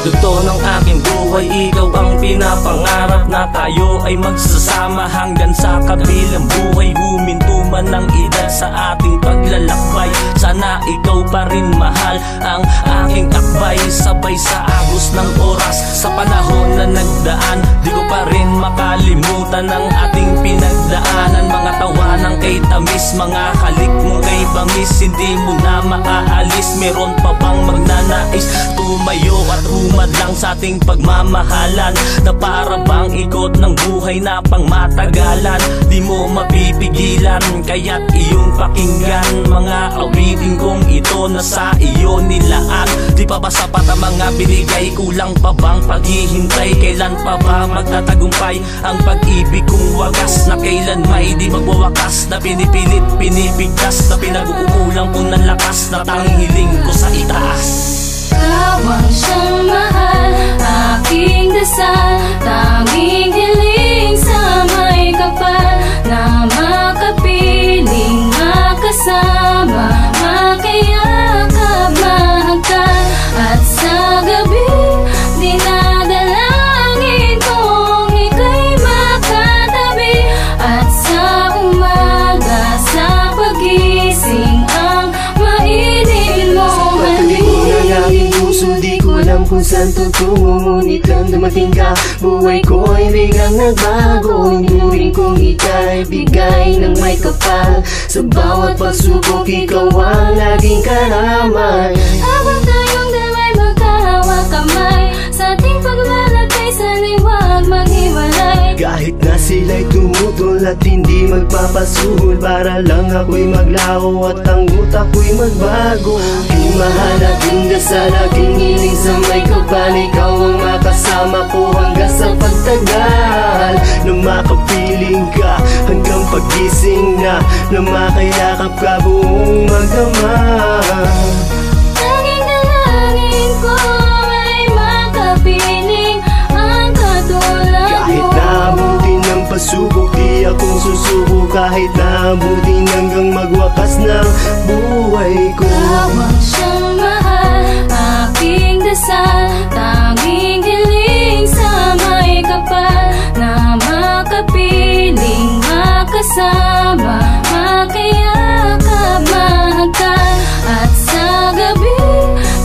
Yugto ng aking buhay, ikaw ang pinapangarap na tayo ay magsasama hanggang sa kabilang buhay. Huminto man ang edad sa ating paglalakbay, sana ikaw pa rin mahal ang aking akbay. Sabay sa agos ng oras, sa panahon na nagdaan, di ko pa rin makalimutan ang ating pinagdaanan. Mga tawanan kay tamis, mga halik mo kay bangis, hindi mo na maaalis. Meron pa bang magnanais tumayo at humadlang sa ating pagmamahalan, na para bang ikot ng buhay na pangmatagalan? Di mo mapipigilan, kaya't iyong pakinggan mga awitin kong ito na sa iyo nilaan. Di pa ba sapat ang mga binigay? Kulang pa bang paghihintay? Kailan pa ba magtatagumpay ang pag-ibig kong wagas, na kailan may di magwawakas, na pinipilit, pinipigtas, na pinag-uulang ko ng lakas, na tanging hiling ko sa itaas. Kawang siyang mahal, aking dasal, tanging hiling sa may kapal, na makapiling, makasama, makayakap, mahagkan. At sa gabi, dinadalangin kong ika'y makatabi. At sa umaga, sa pagising, ang mainin mong halik. Di ko alam kung saan tutungo, ngunit lang dumating ka. Buhay ko ay biglang nagbago, inuring kong ika'y bigay ng may kapal. Sa bawat pagsubok, ikaw ang laging karamay. Habang tayong dalawa'y magkahawak kamay, sa ating paglalakbay, sana'y huwag maghiwalay. Kahit na sila'y tumutol at hindi magpapasuhol, para lang ako'y maglaho at ang utak ko'y magbago. Aking mahal, aking dasal, aking hiling sa may kapal, ikaw ang makasama ko hanggang sa pagtagal. Na makapiling ka hanggang pagising na makayakap ka buong magdamag. Tanging dalangin ko ay makapiling ang katulad mo. Kahit naabutin ng pasubok, di akong susuko. Kahit naabutin hanggang magwakas ng buhay ko. Kawang siyang mahal, aking dasal, tanging hiling sa may kapal, na makapiling, makasama, makayakap, mahagkan. At sa gabi,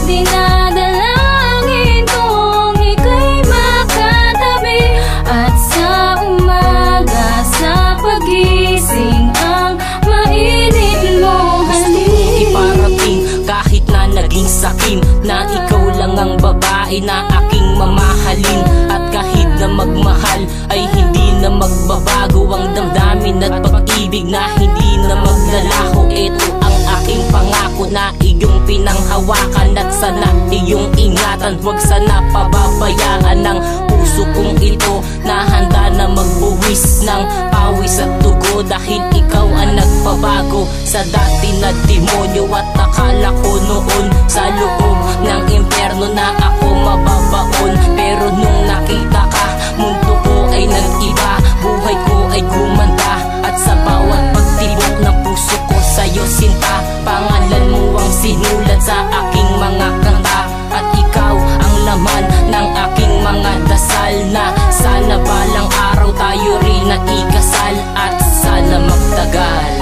dinadalangin kong ika'y makatabi. At sa umaga, sa pagising, ang mainit mong halik. Iparating kahit na naging sakim, na ikaw lang ang babae na aking mamahalin. At kahit na magmahal ay hindi na magbabago ang damdamin at pag-ibig na hindi na maglalaho. Ito ang aking pangako na iyong pinanghawakan, at sana iyong ingatan. Huwag sana pababayaan ng puso kong ito, na handa na magbuwis ng pawis at dugo, dahil ikaw ang nagpabago sa dati na demonyo. At akala ko noon sa loob ng impyerno na ako mababaon, pero nung nakita ka, mundo ko ay nag-iba, buhay ko ay gumanda. At sa bawat pagtibok ng puso ko sa'yo sinta, pangalan mo ang sinulat sa aking mga kanta. At ikaw ang laman ng aking mga dasal, na sana balang araw tayo rin na ikasal, at sana magtagal.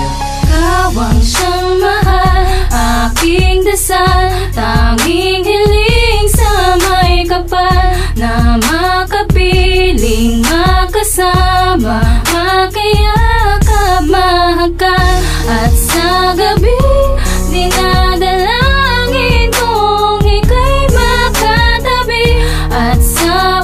Kawang siyang mahal, aking dasal, tanging hiling sa may kapal, na makapiling, makasama, makayakap, mahagkan. At sa gabi, dinadalangin kong ika'y makatabi. At sa